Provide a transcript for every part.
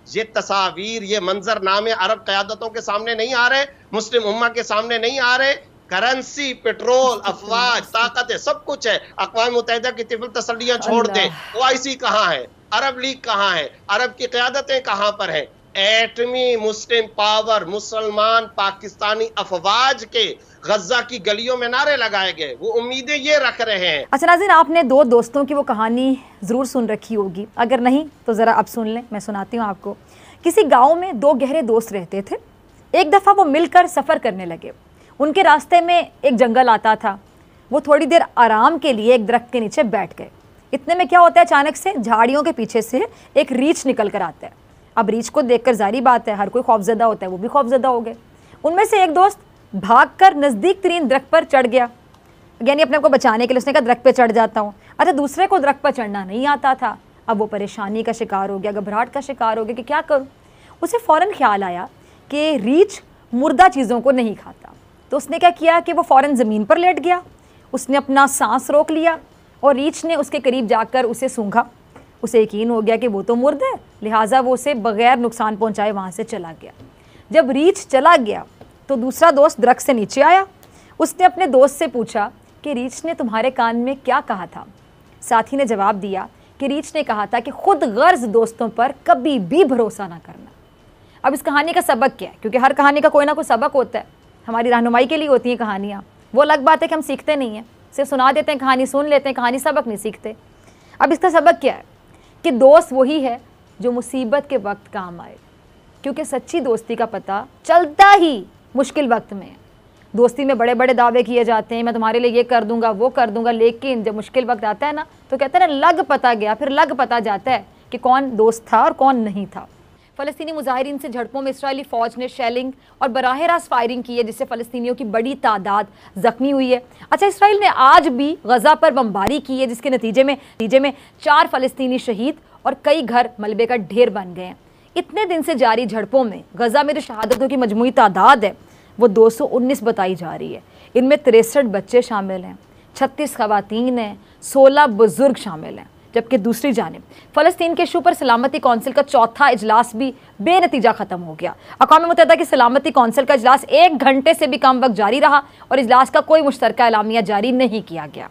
ये तस्वीर, ये मंजरनामे अरब क़यादतों के सामने नहीं आ रहे, मुस्लिम उम्मा के सामने नहीं आ रहे। करेंसी, पेट्रोल, अफवाज, ताकत है, सब कुछ है। अक़वाम मुत्तहिदा की तिफल तसल्लियां छोड़ दे, ओआईसी कहाँ है, अरब लीग कहाँ है, अरब की क़यादतें कहाँ पर हैं? एटमी मुस्लिम पावर, मुसलमान पाकिस्तानी अफवाज के गजा की गलियों में नारे लगाए गए, वो उम्मीदें ये रख रहे हैं। अच्छा नाज़रीन, आपने दो दोस्तों की वो कहानी ज़रूर सुन रखी होगी, अगर नहीं तो ज़रा अब सुन लें, मैं सुनाती हूँ आपको। किसी गांव में दो गहरे दोस्त रहते थे। एक दफ़ा वो मिलकर सफ़र करने लगे। उनके रास्ते में एक जंगल आता था। वो थोड़ी देर आराम के लिए एक दरख्त के नीचे बैठ गए। इतने में क्या होता है, अचानक से झाड़ियों के पीछे से एक रीछ निकल कर आता है। अब रीछ को देखकर जारी बात है, हर कोई खौफजदा होता है, वो भी खौफजदा हो गए। उनमें से एक दोस्त भागकर नज़दीक तरीन दरख्त पर चढ़ गया, यानी अपने को बचाने के लिए उसने कहा दरख्त पे चढ़ जाता हूँ। अच्छा, दूसरे को दरख्त पर चढ़ना नहीं आता था। अब वो परेशानी का शिकार हो गया, घबराहट का शिकार हो गया कि क्या करूँ। उसे फ़ौरन ख्याल आया कि रीछ मुर्दा चीज़ों को नहीं खाता। तो उसने क्या किया कि वो फ़ौरन ज़मीन पर लेट गया। उसने अपना सांस रोक लिया और रीछ ने उसके करीब जाकर उसे सूंघा। उसे यकीन हो गया कि वो तो मुर्दा है, लिहाजा वो उसे बग़ैर नुकसान पहुँचाए वहाँ से चला गया। जब रीछ चला गया तो दूसरा दोस्त दरख्त से नीचे आया। उसने अपने दोस्त से पूछा कि रीछ ने तुम्हारे कान में क्या कहा था। साथी ने जवाब दिया कि रीछ ने कहा था कि खुद गर्ज दोस्तों पर कभी भी भरोसा ना करना। अब इस कहानी का सबक क्या है, क्योंकि हर कहानी का कोई ना कोई सबक होता है, हमारी रहनुमाई के लिए होती हैं कहानियाँ। वो अलग बात है कि हम सीखते नहीं हैं, सिर्फ सुना देते हैं, कहानी सुन लेते हैं, कहानी सबक नहीं सीखते। अब इसका सबक क्या है कि दोस्त वही है जो मुसीबत के वक्त काम आए, क्योंकि सच्ची दोस्ती का पता चलता ही मुश्किल वक्त में। दोस्ती में बड़े बड़े दावे किए जाते हैं, मैं तुम्हारे लिए ये कर दूंगा, वो कर दूंगा, लेकिन जब मुश्किल वक्त आता है ना, तो कहते हैं ना, लग पता गया, फिर लग पता जाता है कि कौन दोस्त था और कौन नहीं था। फ़लस्तीनी मुजाहिरीन से झड़पों में इस्राएली फ़ौज ने शेलिंग और बराह रास्त फायरिंग की है, जिससे फ़लस्तीनियों की बड़ी तादाद ज़ख्मी हुई है। अच्छा, इसराइल ने आज भी गज़ा पर बमबारी की है, जिसके नतीजे में 4 फ़लस्तीनी शहीद और कई घर मलबे का ढेर बन गए हैं। इतने दिन से जारी झड़पों में गज़ा में जो शहादतों की मजमूई तादाद है वो 219 बताई जा रही है। इनमें 63 बच्चे शामिल हैं, 36 ख़वातीन हैं, 16 बुज़ुर्ग शामिल हैं। जबकि दूसरी जानिब फ़लस्तीन के इशू पर सलामती कौंसिल का चौथा इजलास भी बेनतीजा ख़त्म हो गया। अक़वाम मुत्तहिदा की सलामती कौंसिल का इजलास 1 घंटे से भी कम वक्त जारी रहा और इजलास का कोई मुश्तरका एलामिया जारी नहीं किया गया।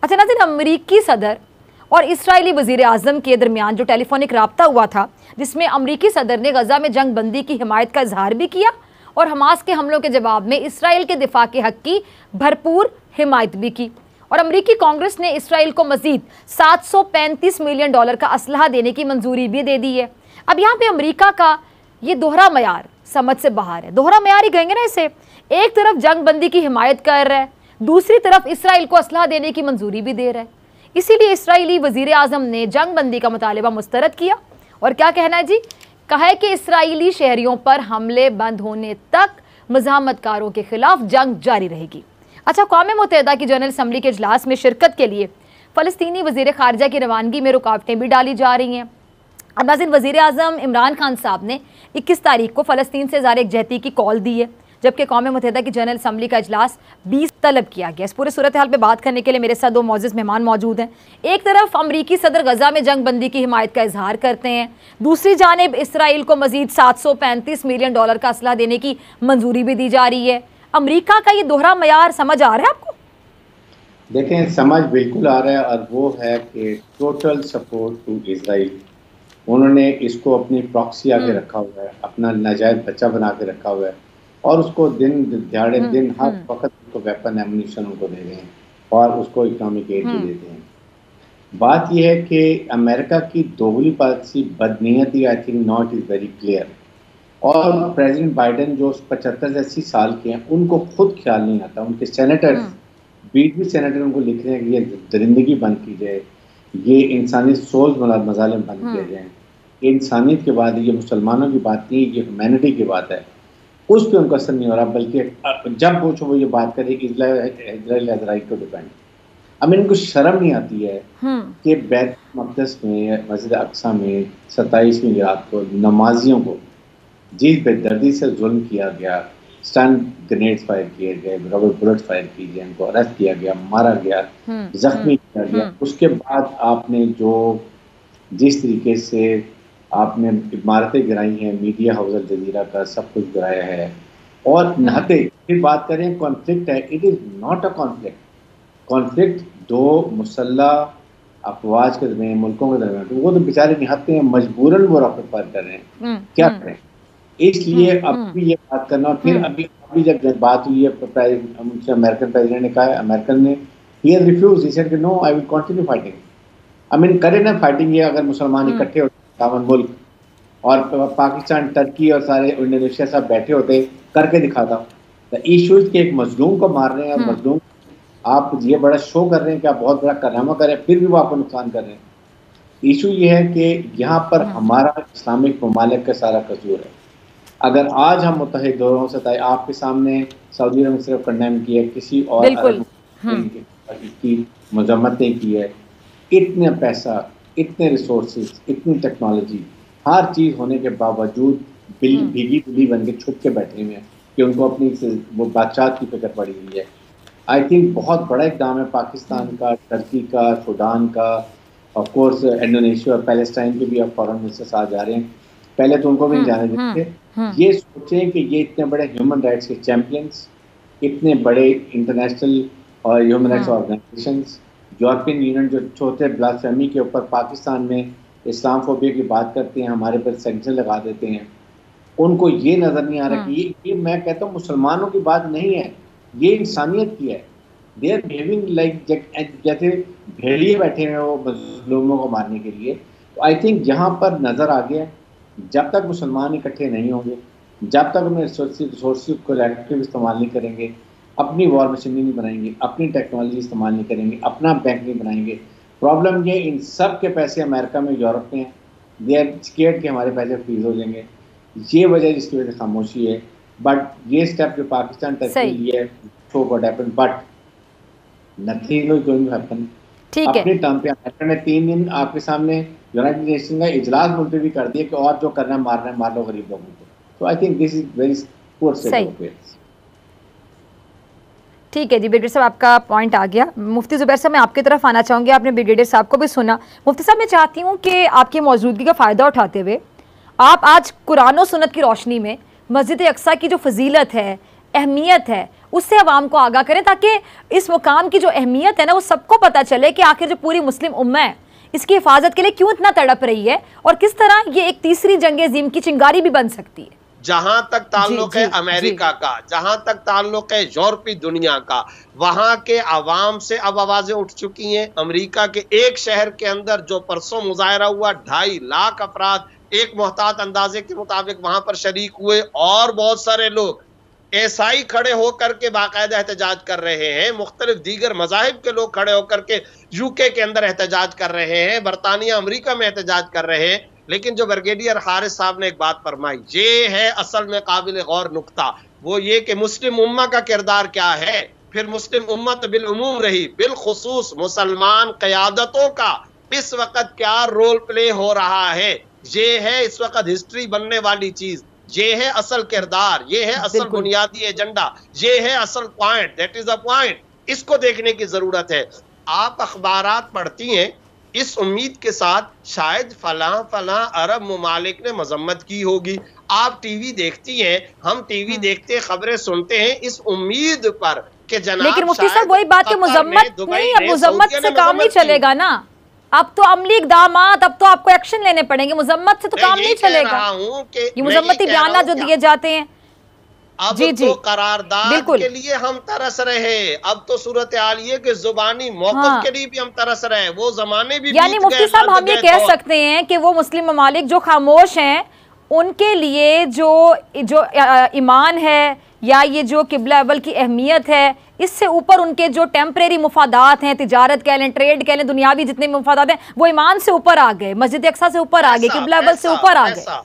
अच्छा नाज़रीन, अमरीकी सदर और इसराइली वज़ीर आज़म के दरमियान जो टेलीफोनिक रब्ता हुआ था, जिसमें अमरीकी सदर ने गज़ा में जंग बंदी की हिमायत का इजहार भी किया और हमास के हमलों के जवाब में इसराइल के दिफा के हक़ की भरपूर हिमायत भी की। और अमरीकी कांग्रेस ने इसराइल को मजीद $735 मिलियन का असलहा देने की मंजूरी भी दे दी है। अब यहाँ पे अमरीका का ये दोहरा मयार समझ से बाहर है। दोहरा मयार ही कहेंगे ना इसे। एक तरफ जंग बंदी की हिमायत कर रहा है, दूसरी तरफ इसराइल को असलहा देने की मंजूरी भी दे रहा है। इसीलिए इसराइली वज़ीर आज़म ने जंग बंदी का मुतालिबा मुस्तरद किया और क्या कहना है जी, कहा है कि इसराइली शहरियों पर हमले बंद होने तक मज़ाहमतकारों के खिलाफ जंग जारी रहेगी। अच्छा, अक़वाम मुत्तहिदा की जनरल असम्बली के इजलास में शिरकत के लिए फ़लस्तीनी वज़ीर ख़ारजा की रवानगी में रुकावटें भी डाली जा रही हैं। अब नाज़रीन, वज़ीर आज़म इमरान खान साहब ने 21 तारीख को फ़लस्तीन से ज़ाहिर यकजहती की कॉल दी है, जबकि अक़वाम मुत्तहिदा की जनरल असम्बली का इजलास 20 तलब किया गया। इस पूरे सूरत हाल पर बात करने के लिए मेरे साथ 2 मौजूद मेहमान मौजूद हैं। एक तरफ अमरीकी सदर गज़ा में जंग बंदी की हिमायत का इजहार करते हैं, दूसरी जानिब इसराइल को मजीद $735 मिलियन का असलहा देने की मंजूरी भी दी जा रही है। अमरीका का ये दोहरा मयार समझ आ रहा है आपको? देखें, समझ बिल्कुल आ रहा है, और वो है कि टोटल सपोर्ट टू इसराइल। उन्होंने इसको अपनी प्रॉक्सी आके रखा हुआ है, अपना नाजायज बच्चा बना के रखा हुआ है, और उसको दिन दिहाड़े दिन हर वक्त उसको वेपन एमुनिशन उनको दे रहे हैं और उसको इकोनॉमिक एड भी देते हैं। बात यह है कि अमेरिका की दोगली पॉलिसी बदनीयती I think not is very clear, और प्रेसिडेंट बाइडेन जो 75 से 80 साल के हैं, उनको खुद ख्याल नहीं आता। उनके सेनेटर्स, 20 सेनेटर उनको लिख रहे हैं कि ये दरिंदगी बंद की जाए, ये इंसानी सोच मजालिम बंद किए जाएँ, इंसानियत की बात है, ये मुसलमानों की बात नहीं, ये ह्यूमैनिटी की बात है। उस पर उनका असर नहीं हो रहा, बल्कि जब पूछो वो ये बात करे कि Israel has right to defend. अब इनको शर्म नहीं आती है कि बैत मक़दस में, मस्जिद अक्सा में 27वीं रात को नमाजियों को जिस बेदर्दी से जुल्म किया गया, स्टन ग्रेनेड्स फायर किए गए, रबर बुलेट फायर किए गए, उनको अरेस्ट किया गया, मारा गया, जख्मी किया गया, उसके बाद आपने जो जिस तरीके से आपने इमारतें गिराई हैं, मीडिया हाउस अल जजीरा का सब कुछ गिराया है। और नहाते फिर बात करें कॉन्फ्लिक्ट है, it is not a conflict. Conflict दो मुसल्लह अफवाज के दरमियान, मुल्कों के दरमियान, तो वो तो बेचारे निहत्ते हैं, मजबूरन वो रॉकेट फायर कर रहे हैं, क्या करें। इसलिए अब भी ये बात करना। और फिर अभी जब बात हुई है, अमेरिकन प्रेसिडेंट ने कहा है, अमेरिकन ने he has refused, he said कि no I will continue fighting. I mean करे ना फाइटिंग, ये अगर मुसलमान इकट्ठे होते कामन मुल्क और पाकिस्तान, टर्की और सारे इंडोनेशिया सब बैठे होते, करके दिखाता। द इशू कि एक मजलूम को मार रहे हैं और मजलूम आप ये बड़ा शो कर रहे हैं कि आप बहुत बड़ा कारनामा कर रहे हैं, फिर भी वो आपको नुकसान कर रहे हैं। इशू ये है कि यहाँ पर हमारा इस्लामिक ममालिक का सारा कसूर है। अगर आज हम मुत्तहिद दौरों से तय, आपके सामने सऊदी अरब ने सिर्फ कंडेम किया है, किसी और की मजम्मत नहीं की है। इतने पैसा, इतने रिसोर्सेज, इतनी टेक्नोलॉजी, हर चीज़ होने के बावजूद भीगी बिल्ली बन के छुप के बैठे हुए हैं कि उनको अपनी वो बादशाह की फिक्र पड़ी हुई है। आई थिंक बहुत बड़ा इक़दाम है पाकिस्तान का, टर्की का, सूडान का, ऑफ कोर्स इंडोनेशिया और पैलेस्टाइन के भी अब फॉरेन मिनिस्टर्स आ जा रहे हैं। पहले तो उनको भी नहीं जाने देते। ये सोचें कि ये इतने बड़े ह्यूमन राइट्स के चैम्पियंस, इतने बड़े इंटरनेशनल और human rights organisations, European union जो छोटे ब्लास्फेमी के ऊपर पाकिस्तान में इस्लामफोबिया की बात करते हैं, हमारे पर सैंक्शन लगा देते हैं, उनको ये नज़र नहीं आ रहा कि ये मैं कहता हूँ मुसलमानों की बात नहीं है, ये इंसानियत की है। दे आर बिहेविंग लाइक जैसे भेड़िए बैठे हैं वो मजलूमों को मारने के लिए। तो आई थिंक यहाँ पर नज़र आ गया, जब तक मुसलमान इकट्ठे नहीं होंगे, जब तक हमें रिसोर्स को एक्टिव इस्तेमाल नहीं करेंगे, अपनी वॉर मशीनरी नहीं बनाएंगे, अपनी टेक्नोलॉजी इस्तेमाल नहीं करेंगे, अपना बैंक नहीं बनाएंगे। प्रॉब्लम ये इन सब के पैसे अमेरिका में, यूरोप में हैं, दे आर स्केर्ड कि हमारे पैसे फ्रीज हो जाएंगे। ये वजह जिसकी वजह से खामोशी है। बट ये स्टेप जो पाकिस्तान टर्की लिए है, show what happened, but nothing is going to happen. अपने टर्म पे अमेरिका ने 3 दिन आपके सामने यूनाइटेड नेशन का इजलास मुलतवी कर दिया कि और जो करना है मारना है, मार लो गरीब लोगों को। तो I think this is very poor state of affairs. ठीक है जी, ब्रिगेडियर साहब आपका पॉइंट आ गया। मुफ्ती ज़ुबैर साहब मैं आपकी तरफ आना चाहूँगी, आपने ब्रिगेडियर साहब को भी सुना। मुफ्ती साहब मैं चाहती हूँ कि आपकी मौजूदगी का फ़ायदा उठाते हुए आप आज कुरान और सुन्नत की रोशनी में मस्जिद अक्सा की जो फजीलत है, अहमियत है, उससे अवाम को आगाह करें, ताकि इस मुकाम की जो अहमियत है ना वो सबको पता चले कि आखिर जो पूरी मुस्लिम उम्मा है इसकी हिफाजत के लिए क्यों इतना तड़प रही है और किस तरह ये एक तीसरी जंग अज़ीम की चिंगारी भी बन सकती है। जहां तक ताल्लुक है अमेरिका का, जहां तक ताल्लुक है यूरोपीय दुनिया का, वहां के अवाम से अब आवाजें उठ चुकी हैं। अमेरिका के एक शहर के अंदर जो परसों मुजाहरा हुआ, 2.5 लाख अफराद एक मोहतात अंदाजे के मुताबिक वहां पर शरीक हुए और बहुत सारे लोग ऐसा ही खड़े होकर के बाकायदा एहतजाज कर रहे हैं। मुख्तलिफ दीगर मजाहिब के लोग खड़े होकर के यूके के अंदर एहतजाज कर रहे हैं, बरतानिया अमेरिका में एहतजाज कर रहे हैं। लेकिन जो ब्रिगेडियर हारिस साहब ने एक बात फरमाई, ये है असल में काबिल गौर नुक्ता, वो ये कि मुस्लिम उम्मा का किरदार क्या है। फिर मुस्लिम उम्मत बिल उमूम रही, बिलखुसूस मुसलमान क़यादतों का इस वक्त क्या रोल प्ले हो रहा है, ये है इस वक्त हिस्ट्री बनने वाली चीज, ये है असल किरदार, ये है असल बुनियादी एजेंडा, ये है असल point, that is a point. इसको देखने की जरूरत है। आप अखबारात पढ़ती हैं इस उम्मीद के साथ शायद फलां अरब मुमालिक ने मजम्मत की होगी। आप टीवी देखती हैं, हम टीवी देखते खबरें सुनते हैं इस उम्मीद पर कि जनाब, लेकिन मुफ्ती साहब वही बात कि मुजम्मत नहीं, अब मुजम्मत से काम नहीं चलेगा ना, अब तो अमली इक़दामात, अब तो आपको एक्शन लेने पड़ेंगे, मुजम्मत से तो काम नहीं चलेगा। ये मुजम्मती बयान जो दिए जाते हैं, अब तो करारदाद के लिए हम तरस रहे, अब तो सूरत हाल ये कि जुबानी मौक़िफ़ के लिए भी हम तरस रहे, वो जमाने भी यानी मुफ्ती साहब हम ये कह सकते हैं कि वो मुस्लिम ममालिक जो खामोश हैं उनके लिए जो ईमान है या ये जो किबला अव्वल की अहमियत है, इससे ऊपर उनके जो टेम्परेरी मुफादात हैं, तिजारत कह लें, ट्रेड कह लें, दुनियावी जितने मुफादात हैं, वो ईमान से ऊपर आ गए, मस्जिद अक्सा से ऊपर आ गए, किबला अव्वल से ऊपर आ गए।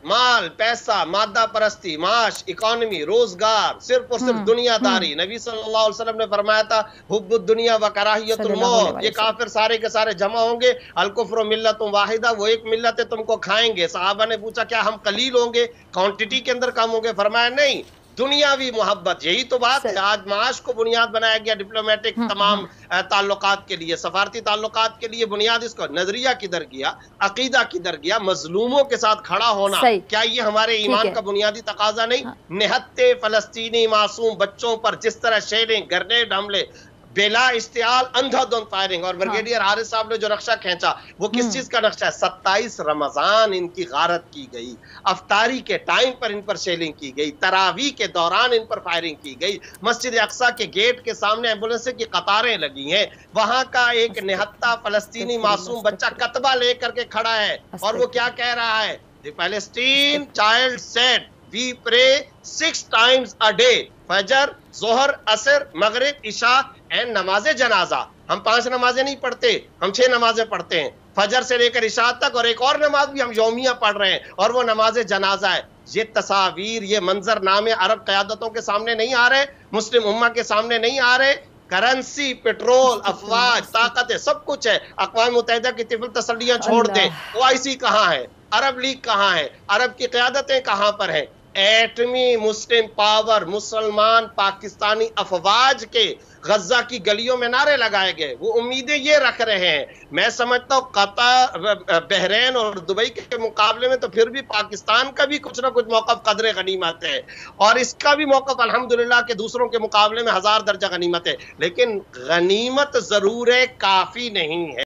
माल, पैसा, मादा परस्ती, माश, इकोनॉमी, रोजगार, सिर्फ और सिर्फ दुनियादारी। नबी सल्लल्लाहु अलैहि वसल्लम ने फरमाया था हुब्बुद दुनिया व कराहियतुल मौत, ये काफिर सारे के सारे जमा होंगे, अल कुफ्रु मिल्लतुन वाहिदा, वो एक मिल्लत है, तुमको खाएंगे। सहाबा ने पूछा क्या हम कलील होंगे, क्वांटिटी के अंदर कम होंगे? फरमाया नहीं, दुनियावी मोहब्बत, यही तो बात है। आज माश को बुनियाद बनाया गया डिप्लोमेटिक तमाम ताल्लुकात के लिए, सफारती ताल्लुकात के लिए बुनियाद इसको, नजरिया किधर गया, अकीदा किधर गया, मजलूमों के साथ खड़ा होना, क्या ये हमारे ईमान का बुनियादी तकाजा नहीं? निहत्ते फलस्तीनी मासूम बच्चों पर जिस तरह शेलिंग, ग्रेनेड हमले, बेला इस्तेमाल, अंधाधुंध फायरिंग, और ब्रिगेडियर हारिस साहब ने जो नक्शा खींचा वो किस चीज का नक्शा है? 27 रमजान इनकी गारत की गई, अफ्तारी के टाइम पर इन पर शेलिंग की गई, तरावी के दौरान इन पर फायरिंग की गई, मस्जिद अक्सा के गेट के सामने एम्बुलेंस की कतारें लगी हैं, वहां का एक निहत्ता फलस्तीनी मासूम बच्चा कतबा लेकर के खड़ा है और वो क्या कह रहा है? The Palestine child said we pray 6 times a day, फजर, जोहर, असर, मगरिब, इशा एंड नमाज जनाजा। हम 5 नमाजें नहीं पढ़ते, हम 6 नमाजें पढ़ते हैं, फजर से लेकर इशा तक, और एक और नमाज भी हम यौमिया पढ़ रहे हैं, और वो नमाज जनाजा है। ये तस्वीर, ये मंजरनामे अरब क़यादतों के सामने नहीं आ रहे, मुस्लिम उम्मा के सामने नहीं आ रहे। करेंसी, पेट्रोल, अफवाज, ताकतें, सब कुछ है। अक़वाम मुत्तहिदा की तिफ़ल तसल्लियां छोड़ दे, OIC कहाँ है? अरब लीग कहाँ है? अरब की क़यादतें कहाँ पर हैं? एटमी मुस्लिम पावर, मुसलमान पाकिस्तानी अफवाज के गजा की गलियों में नारे लगाए गए, वो उम्मीदें ये रख रहे हैं। मैं समझता हूँ कतर, बहरीन और दुबई के मुकाबले में तो फिर भी पाकिस्तान का भी कुछ ना कुछ मौक़िफ़ क़द्रे गनीमत है, और इसका भी मौक़िफ़ अल्हम्दुलिल्लाह के दूसरों के मुकाबले में 1000 दर्जा गनीमत है, लेकिन गनीमत जरूर है, काफी नहीं है।